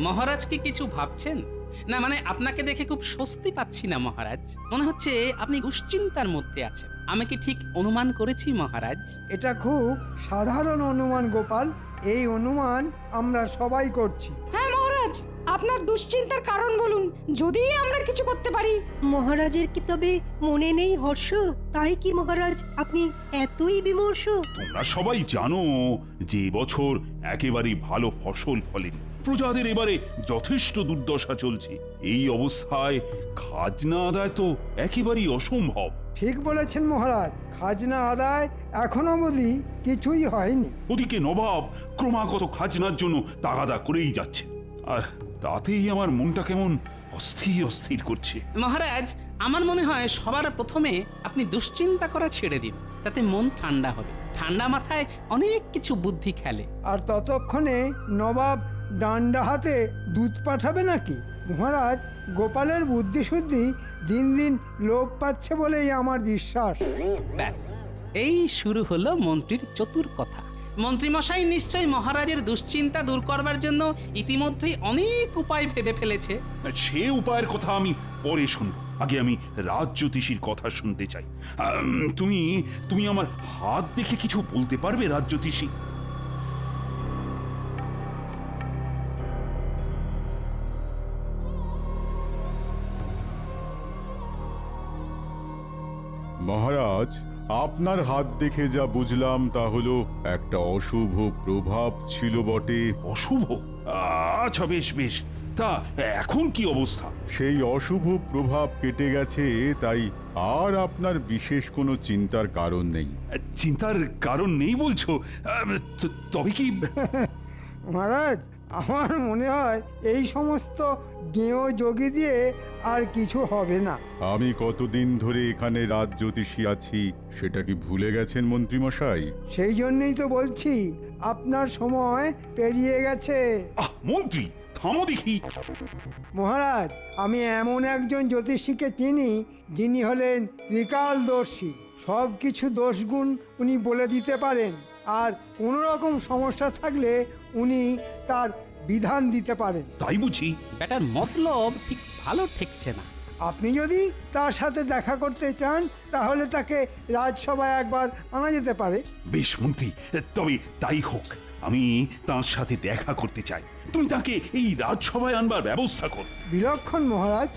মহারাজ কি কিছু ভাবছেন? না মানে আপনাকে দেখে খুব স্বস্তি পাচ্ছি না মহারাজ। মনে হচ্ছে আপনি দুশ্চিন্তার মধ্যে আছেন। আমি কি ঠিক অনুমান করেছি মহারাজ? এটা খুব সাধারণ অনুমান গোপাল। এই অনুমান আমরা সবাই করছি। হ্যাঁ মহারাজ, আপনার দুশ্চিন্তার কারণ বলুন, যদি আমরা কিছু করতে পারি। মহারাজের কি তবে মনে নেই হর্ষ? তাই কি মহারাজ আপনি এতই বিমর্ষ? তোমরা সবাই জানো যে এবছর একেবারেই ভালো ফসল ফলেনি, প্রজাদের এবারে যথেষ্ট দুর্দশা চলছে। এই অবস্থায় খাজনা আদায় তো একেবারেই অসম্ভব। ঠিক বলেছেন মহারাজ, খাজনা আদায় এখনো অবধি কিছুই হয়নি। ওদিকে নবাব ক্রমাগত খাজনার জন্য তাগাদা করেই যাচ্ছে, আর তাতেই আমার মনটা কেমন অস্থির অস্থির করছে। মহারাজ, আমার মনে হয় সবার প্রথমে আপনি দুশ্চিন্তা করা ছেড়ে দিন, তাতে মন ঠান্ডা হবে। ঠান্ডা মাথায় অনেক কিছু বুদ্ধি খেলে। আর ততক্ষণে নবাব ডান্ডা হাতে দুধ পাঠাবে নাকি? মহারাজ, গোপালের বুদ্ধিশুদ্ধি দিন দিন লোপ পাচ্ছে বলেই আমার বিশ্বাস। ব্যাস, এই শুরু হলো মন্ত্রীর চতুর কথা। মন্ত্রীমশাই নিশ্চয় মহারাজের দুশ্চিন্তা দূর করবার জন্য ইতিমধ্যেই অনেক উপায় ভেবে ফেলেছে। সে উপায়ের কথা আমি পরে শুনবো, আগে আমি রাজজ্যোতিষীর কথা শুনতে চাই। তুমি তুমি আমার হাত দেখে কিছু বলতে পারবে রাজজ্যোতিষী? মহারাজ, আপনার হাত দেখে যা বুঝলাম তা হলো একটা অশুভ প্রভাব ছিল বটে। অশুভ? আচ্ছা, বেশ বেশ, তা এখন কি অবস্থা? সেই অশুভ প্রভাব কেটে গেছে, তাই আর আপনার বিশেষ কোনো চিন্তার কারণ নেই। চিন্তার কারণ নেই বলছো? তবে কি? মহারাজ, আমার মনে হয় এই সমস্ত গেঁয়ো যোগী দিয়ে আর কিছু হবে না। আমি কতদিন ধরে এখানে রাজজ্যোতিষী আছি সেটা কি ভুলে গেছেন মন্ত্রীমশাই? সেই জন্যই তো বলছি, আপনার সময় পেরিয়ে গেছে। মন্ত্রী, থামো দেখি। মহারাজ, আমি এমন একজন জ্যোতিষীকে চিনি যিনি হলেন ত্রিকালদর্শী। সব কিছু দোষগুণ উনি বলে দিতে পারেন, আর কোনো রকম সমস্যা থাকলে উনি তার বিধান দিতে পারেন। তাই বুঝি? ব্যাটার মতলব ঠিক ভালো ঠেকছে না। আপনি যদি তার সাথে দেখা করতে চান তাহলে তাকে রাজসভায় একবার আনা যেতে পারে। বেশ মন্ত্রী, তবে তাই হোক। আমি তার সাথে দেখা করতে চাই। তুমি তাকে এই রাজসভায় আনবার ব্যবস্থা কর। বিলক্ষণ মহারাজ।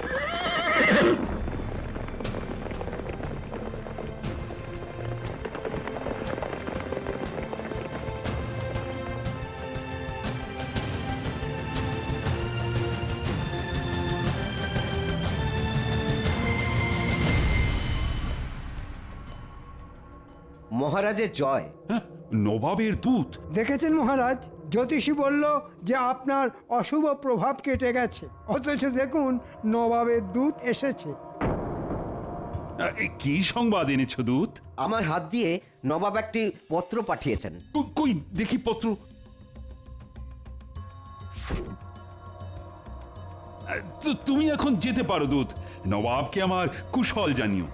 মহারাজের জয়। হ্যাঁ, নবাবের দূত? দেখেছেন মহারাজ, জ্যোতিষী বলল যে আপনার অশুভ প্রভাব কেটে গেছে, অথচ দেখুন নবাবের দূত এসেছে। কি সংবাদ এনেছো দূত? আমার হাত দিয়ে নবাব একটি পত্র পাঠিয়েছেন। কই দেখি পত্র। তুমি এখন যেতে পারো দূত। নবাবকে আমার কুশল জানিও।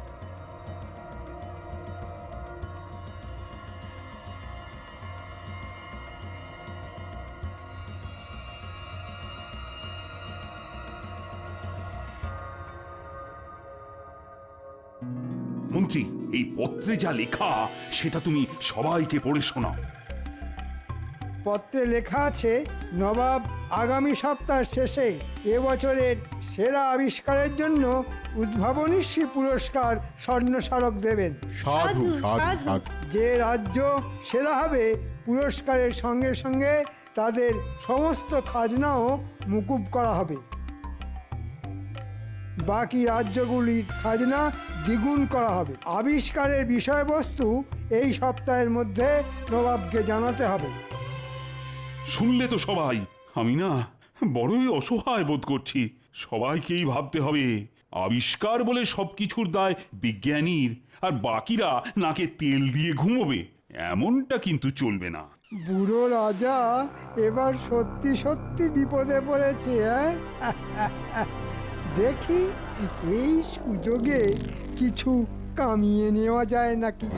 মন্ত্রী, এই পত্রে যা লেখা সেটা তুমি সবাইকে পড়ে শোনাও। পত্রে লেখা আছে, নবাব আগামী সপ্তাহ শেষে এবছরের সেরা আবিষ্কারের জন্য উদ্ভাবনীশ্রী পুরস্কার স্বর্ণ স্মারক দেবেন। সাধু সাধু সাধু। যে রাজ্য সেরা হবে পুরস্কারের সঙ্গে সঙ্গে তাদের সমস্ত খাজনাও মুকুব করা হবে। বাকি রাজ্যগুলির খাজনা দ্বিগুণ করা হবে। আবিষ্কারের বিষয়বস্তু এই সপ্তাহের মধ্যে নবাবকে জানাতে হবে। শুনলে তো সবাই, আমি না বড়ই অসহায় বোধ করছি। সবাইকেই ভাবতে হবে আবিষ্কার বলে সবকিছুর দায় বিজ্ঞানীর, আর বাকিরা নাকে তেল দিয়ে ঘুমোবে। এমনটা কিন্তু চলবে না। বুড়ো রাজা এবার সত্যি সত্যি বিপদে পড়েছে। দেখি এই সুযোগে কিছু কামিয়ে নেওয়া যায় নাকি।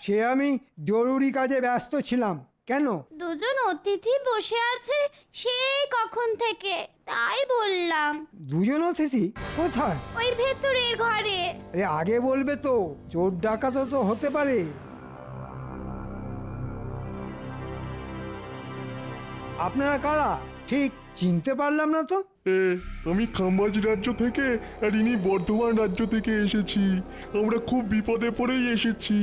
সে আমি জরুরি কাজে ব্যস্ত ছিলাম। কেন? দুজন অতিথি বসে আছে সেই কখন থেকে, তাই বললাম। দুজন অতিথি কোথায়? ওই ভেতরের ঘরে। আরে আগে বলবে তো, চোর ডাকাতও তো হতে পারে। আপনারা কারা ঠিক চিনতে পারলাম না তো। আমি খাম্বাজ রাজ্য থেকে আর ইনি বর্ধমান রাজ্য থেকে এসেছি। আমরা খুব বিপদে পড়েই এসেছি।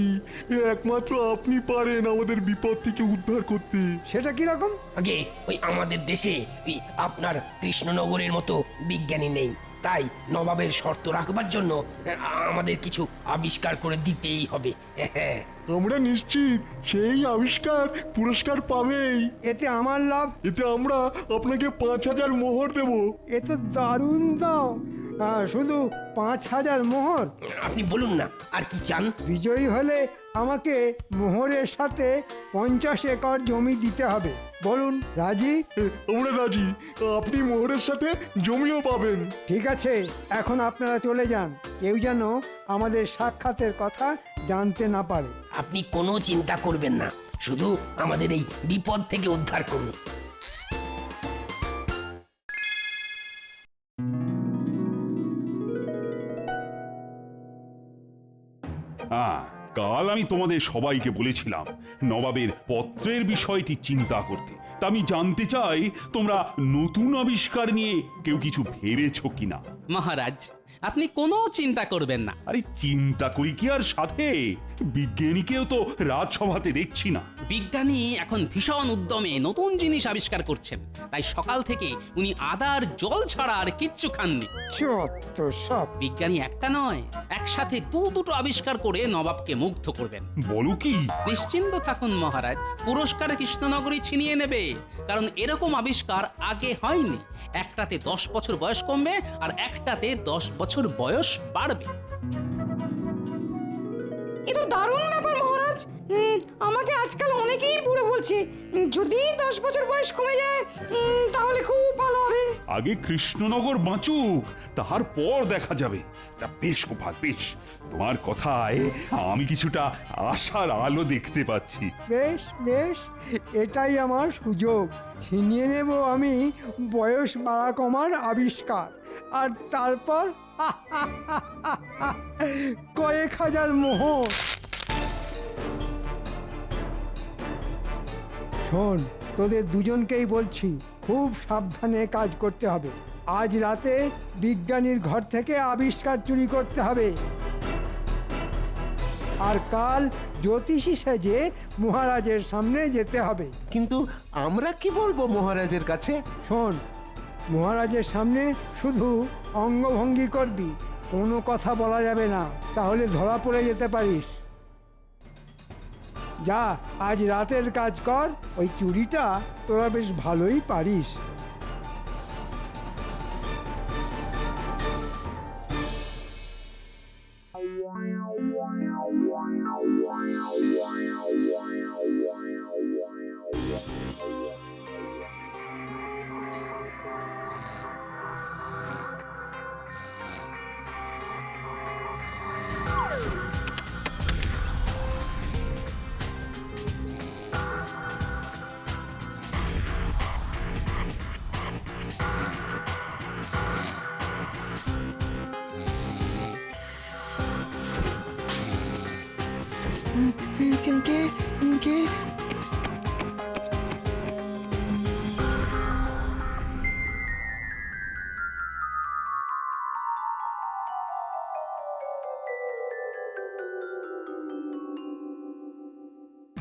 একমাত্র আপনি পারেন আমাদের বিপদ থেকে উদ্ধার করতে। সেটা কিরকম? আগে ওই আমাদের দেশে ওই আপনার কৃষ্ণনগরের মতো বিজ্ঞানী নেই, তাই নবাবের শর্ত রাখবার জন্য আমাদের কিছু আবিষ্কার করে দিতেই হবে। আমরা নিশ্চিত সেই আবিষ্কার পুরস্কার পাবেই। এতে আমার লাভ? এতে আমরা আপনাকে 5,000 মোহর দেব। এ তো দারুণ দাও। শুধু 5,000 মোহর? আপনি বলুন না আর কি চান। বিজয়ী হলে আমাকে মোহরের সাথে 50 একর জমি দিতে হবে। বলুন, রাজি? আমরা রাজি। আপনি মোহরের সাথে জমিও পাবেন। ঠিক আছে, এখন আপনারা চলে যান। কেউ যেন আমাদের সাক্ষাতের কথা জানতে না পারে। আপনি কোনো চিন্তা করবেন না, শুধু আমাদের এই বিপদ থেকে উদ্ধার করুন। কাল আমি তোমাদের সবাইকে বলেছিলাম নবাবের পত্রের বিষয়টি চিন্তা করতে। তা আমি জানতে চাই তোমরা নতুন আবিষ্কার নিয়ে কেউ কিছু ভেবেছো কিনা। মহারাজ, আপনি কোনো চিন্তা করবেন না। আরে চিন্তা করি কি আর সাথে, বিজ্ঞানীকেও তো রাজসভাতে দেখছি না। বিজ্ঞানী এখন ভীষণ উদ্যমে নতুন জিনিস আবিষ্কার করছেন, তাই সকাল থেকে উনি আদার জল ছাড়া আর কিচ্ছু খাননি। চত্ব সব। বিজ্ঞানী একটা নয়, একসাথে দুটো আবিষ্কার করে নবাবকে মুগ্ধ করবেন। বলো কি? নিশ্চিন্ত থাকুন মহারাজ, পুরস্কার কৃষ্ণনগরী ছিনিয়ে নেবে, কারণ এরকম আবিষ্কার আগে হয়নি। একটাতে 10 বছর বয়স কমবে আর একটাতে 10 বছর বয়স বাড়বে। এ তো দারুণ ব্যাপার মহারাজ। আমাকে আজকাল অনেকেই বুড়ো বলছে। যদি 10 বছর বয়স কমে যায় তাহলে খুব ভালো হবে। আগে কৃষ্ণনগর বাঁচুক, তারপর দেখা যাবে। তা বেশ গোপাল, বেশ, তোমার কথায় আমি কিছুটা আশার আলো দেখতে পাচ্ছি। বেশ বেশ, এটাই আমার সুযোগ। ছিনিয়ে নেব আমি বয়স বাড়া কমার আবিষ্কার, আর তারপর কয়েক হাজার মোহর। শোন, তোদের দুজনকেই বলছি, খুব সাবধানে কাজ করতে হবে। আজ রাতে বিজ্ঞানীর ঘর থেকে আবিষ্কার চুরি করতে হবে, আর কাল জ্যোতিষী সেজে মহারাজের সামনে যেতে হবে। কিন্তু আমরা কি বলবো মহারাজের কাছে? শোন, মহারাজের সামনে শুধু অঙ্গভঙ্গি করবি, কোনো কথা বলা যাবে না, তাহলে ধরা পড়ে যেতে পারিস। যা, আজ রাতের কাজ কর। ওই চুরিটা তোরা বেশ ভালোই পারিস।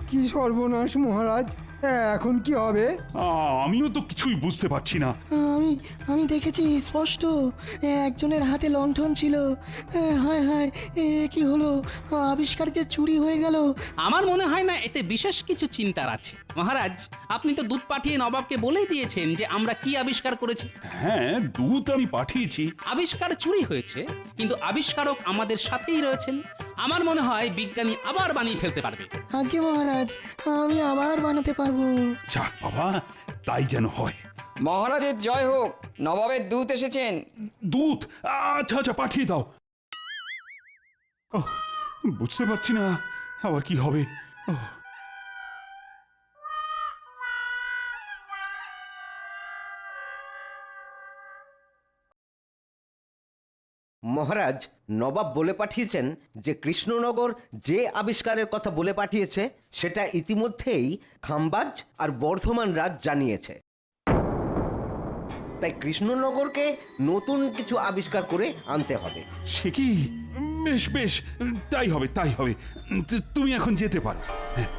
কি সর্বনাশ মহারাজ, এখন কি হবে? আমিও তো কিছুই বুঝতে পারছি না। আমি দেখেছি স্পষ্ট, একজনের হাতে লণ্ঠন ছিল। হায় হায়, কি হলো? আবিষ্কার যে চুরি হয়ে গেল। আমার মনে হয় না এতে বিশেষ কিছু চিন্তার আছে। মহারাজ, আপনি তো দূত পাঠিয়ে নবাবকে বলেই দিয়েছেন যে আমরা কি আবিষ্কার করেছি। হ্যাঁ, দূত আমি পাঠিয়েছি। আবিষ্কার চুরি হয়েছে, কিন্তু আবিষ্কারক আমাদের সাথেই রয়েছেন। আমার মনে হয় বিজ্ঞানী আবার বানিয়ে ফেলতে পারবে। আজ্ঞে মহারাজ, আমি আবার বানাতে পারবো। যাক বাবা, তাই যেন হয়। মহারাজের জয় হোক, নবাবের দূত এসেছেন। দূত? আচ্ছা আচ্ছা, পাঠিয়ে দাও। বুঝতে পারছি না আবার কি হবে? ওহ, মহারাজ, নবাব বলে পাঠিয়েছেন যে কৃষ্ণনগর যে আবিষ্কারের কথা বলে পাঠিয়েছে সেটা ইতিমধ্যেই খাম্বাজ আর বর্ধমান রাজ জানিয়েছে। তাই কৃষ্ণনগরকে নতুন কিছু আবিষ্কার করে আনতে হবে। সে কি? বেশ বেশ, তাই হবে তাই হবে। তুমি এখন যেতে পারো। হ্যাঁ।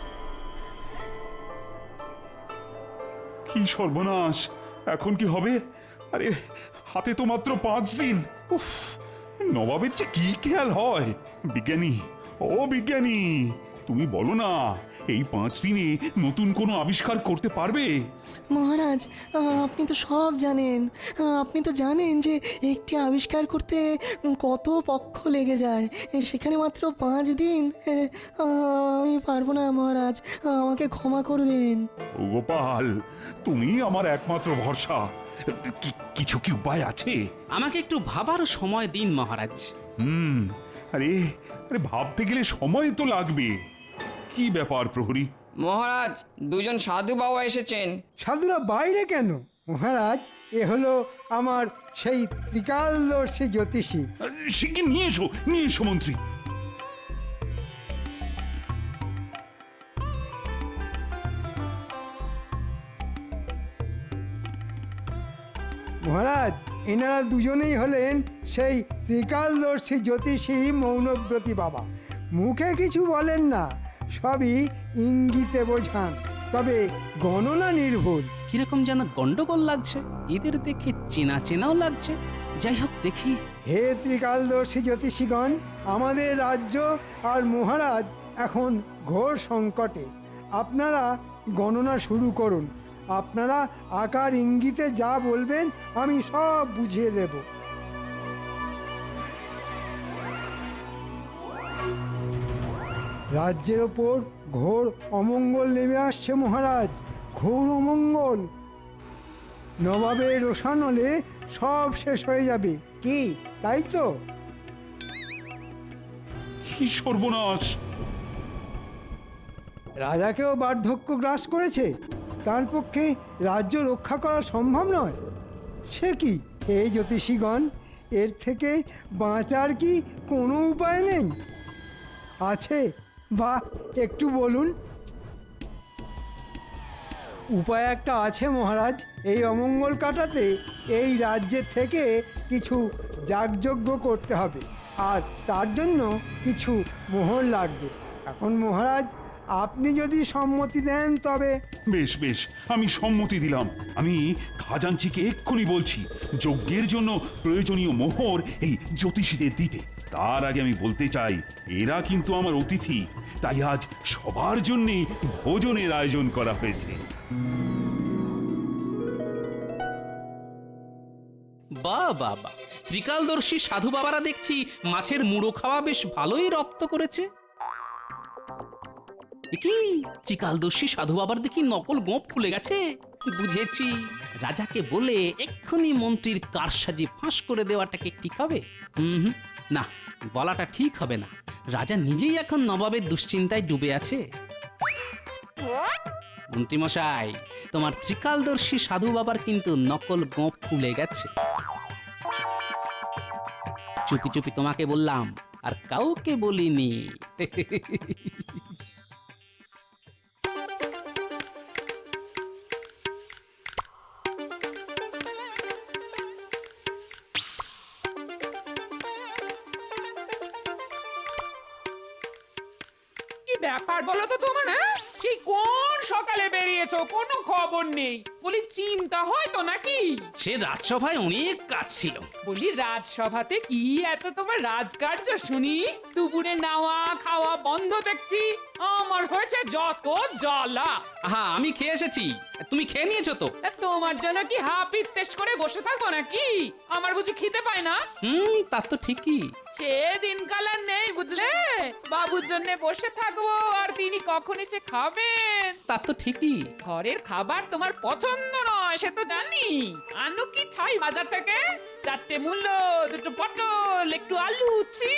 কি সর্বনাশ! এখন কি হবে? আরে, হাতে তো মাত্র 5 দিন। উফ, নবাবের যে কি খেয়াল হয়! বিজ্ঞানী, ও বিজ্ঞানী, তুমি বলো না, এই 5 দিনে নতুন কোনো আবিষ্কার করতে পারবে? মহারাজ, আপনি তো সব জানেন। আপনি তো জানেন যে একটি আবিষ্কার করতে কত পক্ষ লেগে যায়, সেখানে মাত্র 5 দিন। আমি পারবো না মহারাজ, আমাকে ক্ষমা করবেন। ও গোপাল, তুমি আমার একমাত্র ভরসা। কিছু কি উপায় আছে? আমাকে একটু ভাবার সময় দিন মহারাজ। আরে আরে, ভাবতে গেলে সময় তো লাগবে। কি ব্যাপার প্রহরী? মহারাজ, দুজন সাধু বাবা এসেছেন। সাধুরা বাইরে কেন মহারাজ? এ হলো আমার সেই ত্রিকালদর্শী জ্যোতিষী। সে কি? নিয়ে এসো মন্ত্রী। মহারাজ, এনারা দুজনেই হলেন সেই ত্রিকালদর্শী জ্যোতিষী মৌনব্রতী বাবা। মুখে কিছু বলেন না, সবই ইঙ্গিতে বোঝান, তবে গণনা নির্ভুল। কিরকম যেন গন্ডগোল লাগছে, এদের দেখে চেনা চেনাও লাগছে। যাই হোক, দেখি। হে ত্রিকালদর্শী জ্যোতিষীগণ, আমাদের রাজ্য আর মহারাজ এখন ঘোর সংকটে। আপনারা গণনা শুরু করুন। আপনারা আকার ইঙ্গিতে যা বলবেন আমি সব বুঝিয়ে দেব। রাজ্যের ওপর ঘোর অমঙ্গল নেমে আসছে মহারাজ, ঘোর অমঙ্গল। নবাবের রোষানলে সব শেষ হয়ে যাবে। কি তাই তো? কি সর্বনাশ! রাজাকেও বার্ধক্য গ্রাস করেছে, তার পক্ষে রাজ্য রক্ষা করা সম্ভব নয়। সে কি হে জ্যোতিষীগণ, এর থেকে বাঁচার কি কোনো উপায় নেই? আছে বা একটু বলুন। উপায় একটা আছে মহারাজ। এই অমঙ্গল কাটাতে এই রাজ্যের থেকে কিছু যাগযজ্ঞ করতে হবে, আর তার জন্য কিছু মোহর লাগবে। এখন মহারাজ, আপনি যদি সম্মতি দেন তবে। বেশ বেশ, আমি সম্মতি দিলাম। আমি খাজাঞ্চিকে এক্ষুনি বলছি যজ্ঞের জন্য প্রয়োজনীয় মোহর এই জ্যোতিষীদের দিতে। তার আগে আমি বলতে চাই, এরা কিন্তু আমার অতিথি, তাই আজ সবার জন্য ভোজনের আয়োজন করা হয়েছে। বাহ বাহ বাহ, ত্রিকালদর্শী সাধু বাবারা দেখছি মাছের মুড়ো খাওয়া বেশ ভালোই রপ্ত করেছে। কি ত্রিকালদর্শী সাধু বাবার দেখি নকল গোঁপ খুলে গেছে। বুঝেছি, রাজাকে বলে এক্ষুনি মন্ত্রীর কারসাজি ফাঁস করে দেওয়াটাকে ঠিক হবে? না, বলাটা ঠিক হবে না। রাজা নিজেই এখন নবাবের দুশ্চিন্তায় ডুবে আছে। মন্ত্রীমশাই, তোমার ত্রিকালদর্শী সাধু বাবার কিন্তু নকল গোঁপ খুলে গেছে। চুপি চুপি তোমাকে বললাম, আর কাউকে বলিনি। ব্যাপার বলো তো তোমার? সেই কোন সকালে বেরিয়েছো, কোনো খবর নেই। বলি চিন্তা হয় তো নাকি? সে রাজসভায় অনেক কাজ ছিল। বলি রাজসভাতে কি এত তোমার রাজকার্য শুনি? দুপুরে নাওয়া খাওয়া বন্ধ দেখছি। আমার হয়েছে যত জ্বালা। হ্যাঁ, আমি খেয়ে এসেছি, তুমি খেয়ে নিয়েছো তো? তোমার জন্য কি হাপিস টেস্ট করে বসে থাকবো নাকি? আমার বুঝি খিদে পায় না? তা তো ঠিকই। সে দিনকাল আর নেই, বুঝলে? বাবুর জন্য বসে থাকবো আর তিনি কখন এসে খাবেন। তা তো ঠিকই। ঘরের খাবার তোমার পছন্দ নয়, সে তো জানি। আনু কি ছাই বাজার থেকে? 4টে মূল্য, 2টো পটল, একটু আলু, ছি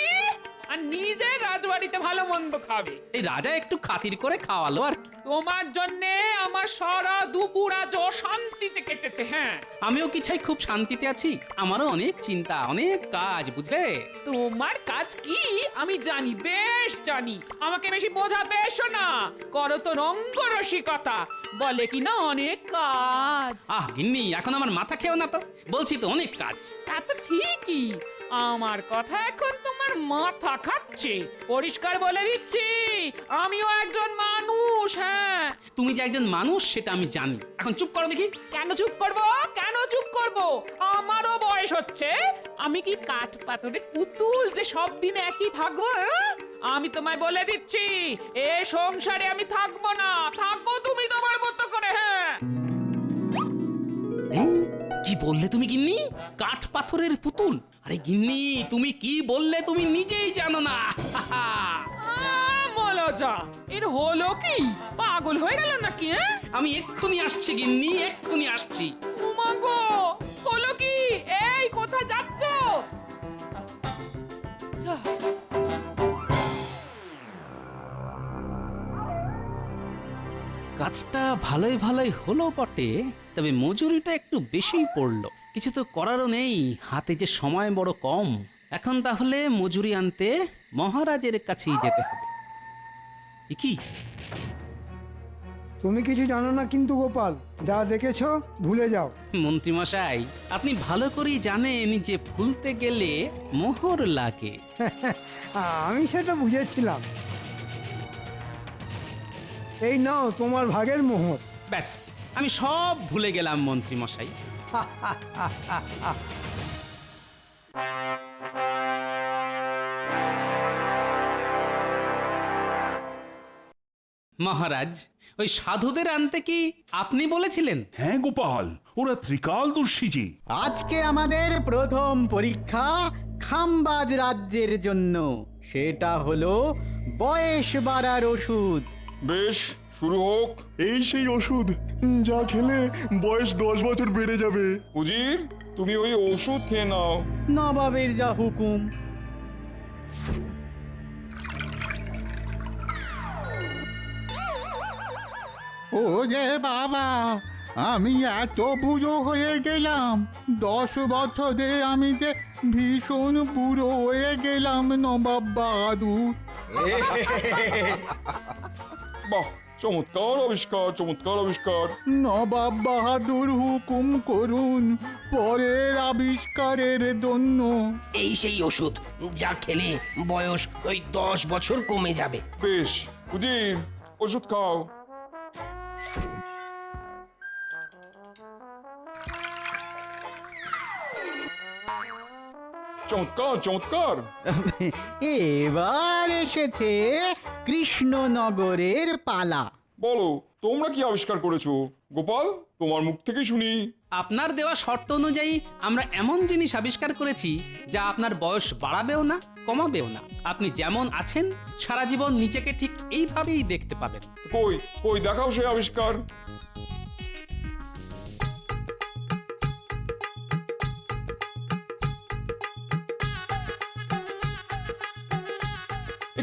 আর নিজে রাজবাড়িতে ভালো মন্দ খাবে। এই রাজা একটু খাতির করে খাওয়ালো আর কি। তোমার জন্যে আমার সারা দুপুর আজ অশান্তিতে কেটেছে। হ্যাঁ, আমিও কি চাই খুব শান্তিতে আছি? আমারও অনেক চিন্তা, অনেক কাজ, বুঝলে? তোমার কাজ কি আমি জানি, বেশ জানি। আমাকে বেশি বোঝাতে এসো না, করো তো রঙ্গরসিকতা, বলে কি না অনেক কাজ। আহ গিন্নি, এখন আমার মাথা খেও না তো, বলছি তো অনেক কাজ। তা তো ঠিকই, আমার কথা এখন তোমার মাথা খাচ্ছে। পরিষ্কার বলে দিচ্ছি, আমিও একজন মানুষ। হ্যাঁ, তুমি যে একজন মানুষ সেটা আমি জানি। এখন চুপ করো দেখি। কেন চুপ করব? কেন চুপ করব? আমারও বয়স হচ্ছে। আমি কি কাঠ পাথরের পুতুল যে সব দিন একই থাকবো? আমি তোমায় বলে দিচ্ছি, এ সংসারে আমি থাকবো না। থাকো তুমি তোমার মতো করে। হ্যাঁ, কি বললে তুমি গিন্নি? কাঠ পাথরের পুতুল? আরে গিন্নি, তুমি কি বললে তুমি নিজেই জানো না। মলজা, এর হলো কি? পাগল হয়ে গেল নাকি? আমি এক্ষুনি আসছি গিন্নি, এক্ষুনি আসছি। উমাগো, হলো কি? এই কোথায় যাচ্ছ? কাজটা ভালোই ভালোই হলো বটে, তবে মজুরিটা একটু বেশিই পড়লো। কিছু তো করারও নেই, হাতে যে সময় বড় কম। এখন তাহলে মজুরি আনতে মহারাজের কাছেই যেতে হবে। কি তুমি কিছু জানো না কিন্তু গোপাল, যা দেখেছো ভুলে যাও। মন্ত্রী মশাই, আপনি ভালো করেই জানেন যে ভুলতে গেলে মোহর লাগে। আমি সেটা বুঝেছিলাম। এই নাও তোমার ভাগের মোহর। ব্যাস, আমি সব ভুলে গেলাম মন্ত্রী মশাই। মহারাজ, ওই সাধুদের আনতে কি আপনি বলেছিলেন? হ্যাঁ গোপাল, ওরা ত্রিকালদর্শী যে। আজকে আমাদের প্রথম পরীক্ষা খামবাজ রাজ্যের জন্য, সেটা হলো বয়স বাড়ার ওষুধ। বেশ, শুরু হোক। এই সেই ওষুধ যা খেলে বয়স 10 বছর বেড়ে যাবে। উজির, তুমি ওই ওষুধ খেয়ে নাও। নবাবের যা হুকুম। ও যে বাবা, আমি এত বুড়ো হয়ে গেলাম। 10 বছরে আমি যে ভীষণ বুড়ো হয়ে গেলাম নবাব বাহাদুর। বাহ, চমৎকার আবিষ্কার, চমৎকার আবিষ্কার। নবাব বাহাদুর হুকুম করুন পরের আবিষ্কারের জন্য। এই সেই ওষুধ যা খেলে বয়স ওই 10 বছর কমে যাবে। বেশ, উজির, ওষুধ খাও। চমৎকার, চমৎকার। এবার এসেছে কৃষ্ণনগরের পালা। বলো, তোমরা কি আবিষ্কার করেছো? গোপাল, তোমার মুখ থেকে শুনি। আপনার দেওয়া শর্ত অনুযায়ী আমরা এমন জিনিস আবিষ্কার করেছি যা আপনার বয়স বাড়াবেও না, কমাবেও না। আপনি যেমন আছেন সারা জীবন নিজেকে ঠিক এইভাবেই দেখতে পাবেন। কই কই দেখাও সেই আবিষ্কার।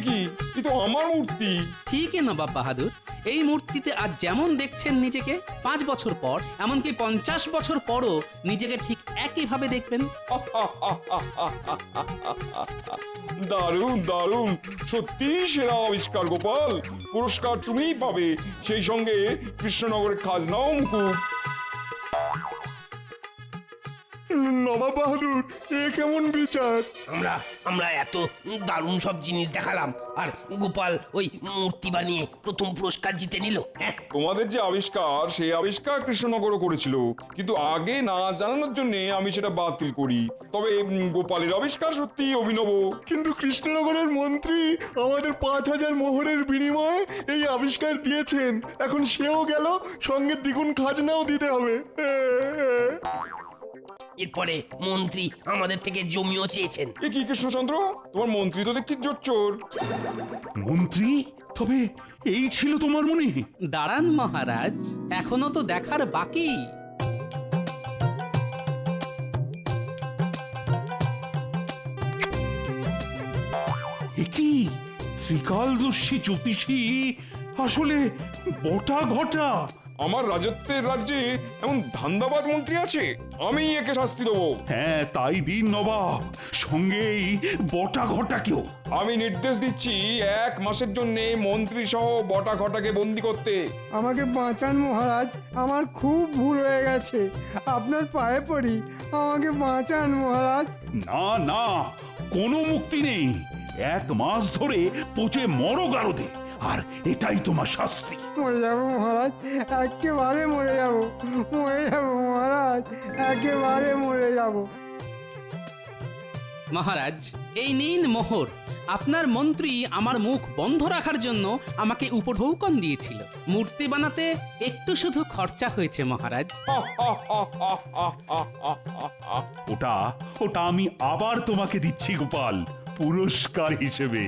কি, এ তো আমার মূর্তি। ঠিকই নবাব বাহাদুর, এই মূর্তিতে আজ যেমন দেখছেন নিজেকে, 5 বছর পর, এমনকি 50 বছর পরও নিজেকে ঠিক একইভাবে দেখবেন। দারুণ, দারুণ, সত্যি সেরা আবিষ্কার গোপাল। পুরস্কার তুমিই পাবে, সেই সঙ্গে কৃষ্ণনগরের খাজনাও মুকুব। নবাব বাহাদুর, এ কেমন বিচার? আমরা এত দারুণ সব জিনিস দেখালাম, আর গোপাল ওই মূর্তি বানিয়ে প্রথম পুরস্কার জিতে নিল। তোমাদের যে আবিষ্কার, সেই আবিষ্কার কৃষ্ণনগরও করেছিল, কিন্তু আগে না জানানোর জন্য আমি সেটা বাতিল করি। তবে গোপালের আবিষ্কার সত্যি অভিনব। কিন্তু কৃষ্ণনগরের মন্ত্রী আমাদের 5000 মোহরের বিনিময়ে এই আবিষ্কার দিয়েছেন। এখন সেও গেল, সঙ্গে দ্বিগুণ খাজনাও দিতে হবে। এরপরে মন্ত্রী আমাদের থেকে জমিও চেয়েছেন। এ কি কৃষ্ণচন্দ্র, তোমার মন্ত্রী তো দেখছি জোচ্চোর। মন্ত্রী? তবে এই ছিল তোমার মনে? দাঁড়ান মহারাজ, এখনো তো দেখার বাকি। এ ত্রিকালদর্শী জ্যোতিষী আসলে বটা ঘটা। আমার রাজত্বের রাজ্যে এমন ধান্দাবাজ মন্ত্রী আছে, আমি একে শাস্তি দেবো। হ্যাঁ তাই দিন নবাব, সঙ্গেই বটা ঘটাকেও। আমি নির্দেশ দিচ্ছি 1 মাসের জন্য মন্ত্রী সহ বটা ঘটাকে বন্দি করতে। আমাকে বাঁচান মহারাজ, আমার খুব ভুল হয়ে গেছে, আপনার পায়ে পড়ি, আমাকে বাঁচান মহারাজ। না না, কোনো মুক্তি নেই। 1 মাস ধরে পচে মরো গারদে, আর এটাই তোমার শাস্তি। মরে যাব মহারাজ, একেবারে মরে যাব, মরে যাব মহারাজ, একেবারে মরে যাব। মহারাজ, এই নিন মোহর। আপনার মন্ত্রী আমার মুখ বন্ধ রাখার জন্য আমাকে উপঢৌকন দিয়েছিল। মূর্তি বানাতে একটু শুধু খরচা হয়েছে মহারাজ। ওটা ওটা আমি আবার তোমাকে দিচ্ছি গোপাল, পুরস্কার হিসেবে।